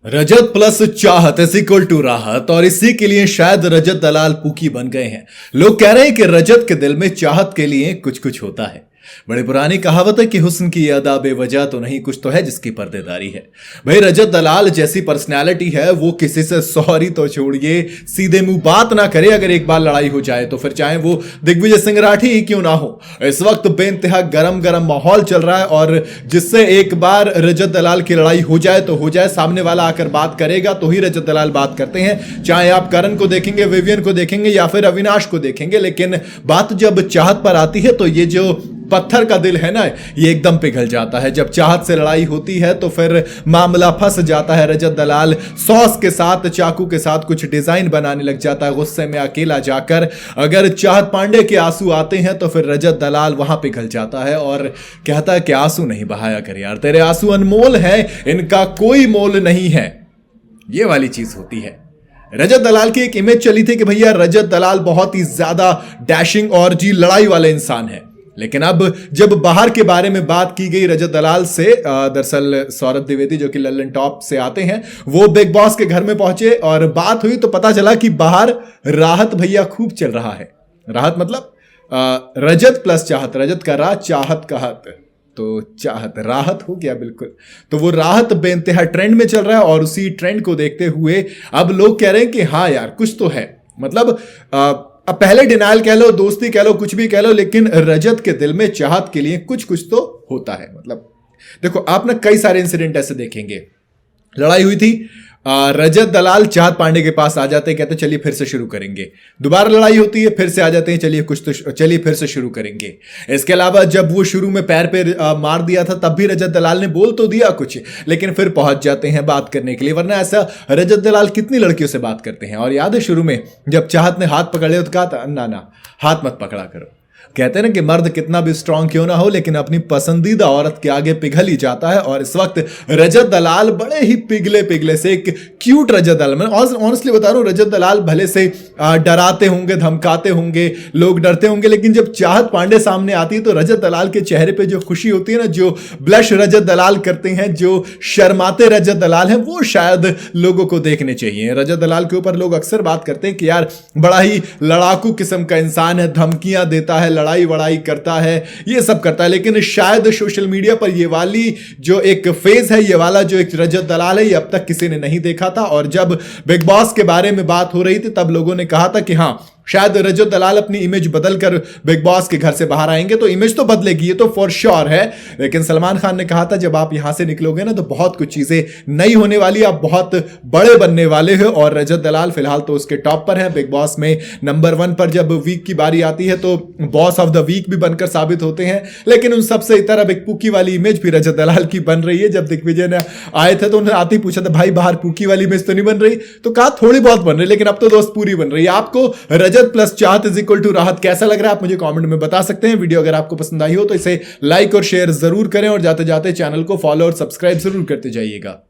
रजत plus चाहत is equal to राहत और इसी के लिए शायद रजत दलाल पूकी बन गए हैं। लोग कह रहे हैं कि रजत के दिल में चाहत के लिए कुछ कुछ होता है। बड़ी पुरानी कहावत है कि हुस्न की अदा बेवजह तो नहीं, कुछ तो है जिसकी पर्देदारी है। भाई रजत दलाल जैसी पर्सनैलिटी है, वो किसी से सॉरी तो छोड़िए, सीधे मुंह बात ना करे। अगर एक बार लड़ाई हो जाए तो फिर चाहे वो दिग्विजय सिंह राठी ही क्यों ना हो। इस वक्त बेइंतहा गरम गरम माहौल चल रहा है और जिससे एक बार रजत दलाल की लड़ाई हो जाए तो हो जाए, सामने वाला आकर बात करेगा तो ही रजत दलाल बात करते हैं। चाहे आप करण को देखेंगे, विवियन को देखेंगे या फिर अविनाश को देखेंगे, लेकिन बात जब चाहत पर आती है तो ये जो पत्थर का दिल है ना, ये एकदम पिघल जाता है। जब चाहत से लड़ाई होती है तो फिर मामला फंस जाता है। रजत दलाल सॉस के साथ, चाकू के साथ कुछ डिजाइन बनाने लग जाता है गुस्से में अकेला जाकर। अगर चाहत पांडे के आंसू आते हैं तो फिर रजत दलाल वहां पिघल जाता है और कहता है कि आंसू नहीं बहाया कर यार, तेरे आंसू अनमोल हैं, इनका कोई मोल नहीं है। ये वाली चीज होती है। रजत दलाल की एक इमेज चली थी कि भैया रजत दलाल बहुत ही ज्यादा डैशिंग और जी लड़ाई वाले इंसान है। लेकिन अब जब बाहर के बारे में बात की गई रजत दलाल से, दरअसल सौरभ द्विवेदी जो कि लल्लन टॉप से आते हैं, वो बिग बॉस के घर में पहुंचे और बात हुई तो पता चला कि बाहर राहत भैया खूब चल रहा है। राहत मतलब रजत प्लस चाहत, रजत का रा, चाहत का हत, तो चाहत राहत हो गया बिल्कुल। तो वो राहत बेइंतहा ट्रेंड में चल रहा है और उसी ट्रेंड को देखते हुए अब लोग कह रहे हैं कि हाँ यार कुछ तो है। मतलब अब पहले डिनायल कह लो, दोस्ती कह लो, कुछ भी कह लो, लेकिन रजत के दिल में चाहत के लिए कुछ कुछ तो होता है। मतलब देखो आप ना कई सारे इंसिडेंट ऐसे देखेंगे। लड़ाई हुई थी, रजत दलाल चाहत पांडे के पास आ जाते हैं, कहते चलिए फिर से शुरू करेंगे। दोबारा लड़ाई होती है, फिर से आ जाते हैं, चलिए फिर से शुरू करेंगे। इसके अलावा जब वो शुरू में पैर पे मार दिया था तब भी रजत दलाल ने बोल तो दिया कुछ, लेकिन फिर पहुंच जाते हैं बात करने के लिए। वरना ऐसा रजत दलाल कितनी लड़कियों से बात करते हैं। और याद है शुरू में जब चाहत ने हाथ पकड़ लिया तो कहा था ना हाथ मत पकड़ा करो। कहते हैं ना कि मर्द कितना भी स्ट्रांग क्यों ना हो लेकिन अपनी पसंदीदा औरत के आगे पिघल ही जाता है। और इस वक्त रजत दलाल बड़े ही पिघले पिघले से, एक क्यूट रजत दलाल, मैं ऑनेस्टली बता रहा हूं, रजत दलाल भले से डराते होंगे, धमकाते होंगे, लोग डरते होंगे, लेकिन जब चाहत पांडे सामने आती है तो रजत दलाल के चेहरे पे जो खुशी होती है ना, जो ब्लश रजत दलाल करते हैं, जो शर्माते रजत दलाल हैं, वो शायद लोगों को देखने चाहिए। रजत दलाल के ऊपर लोग अक्सर बात करते हैं कि यार बड़ा ही लड़ाकू किस्म का इंसान है, धमकियां देता है, लड़ाई वड़ाई करता है, ये सब करता है। लेकिन शायद सोशल मीडिया पर ये वाली जो एक फेज है, ये वाला जो एक रजत दलाल है, ये अब तक किसी ने नहीं देखा था। और जब बिग बॉस के बारे में बात हो रही थी तब लोगों ने कहा था कि हाँ शायद रजत दलाल अपनी इमेज बदलकर बिग बॉस के घर से बाहर आएंगे तो इमेज तो बदलेगी, ये तो फॉर श्योर है। लेकिन सलमान खान ने कहा था जब आप यहां से निकलोगे ना तो बहुत कुछ चीजें नई होने वाली, आप बहुत बड़े बनने वाले हो। और रजत दलाल फिलहाल तो उसके टॉप पर है बिग बॉस में, नंबर 1 पर। जब वीक की बारी आती है तो बॉस ऑफ द वीक भी बनकर साबित होते हैं। लेकिन उन सबसे इतर अब एक पूकी वाली इमेज भी रजत दलाल की बन रही है। जब दिग्विजय ने आए थे तो उन्होंने आते ही पूछा था भाई बाहर पूकी वाली इमेज तो नहीं बन रही, तो कहा थोड़ी बहुत बन रही, लेकिन अब तो दोस्त पूरी बन रही है। आपको रजत प्लस चाहत इज इक्वल टू राहत कैसा लग रहा है आप मुझे कमेंट में बता सकते हैं। वीडियो अगर आपको पसंद आई हो तो इसे लाइक और शेयर जरूर करें और जाते जाते चैनल को फॉलो और सब्सक्राइब जरूर करते जाइएगा।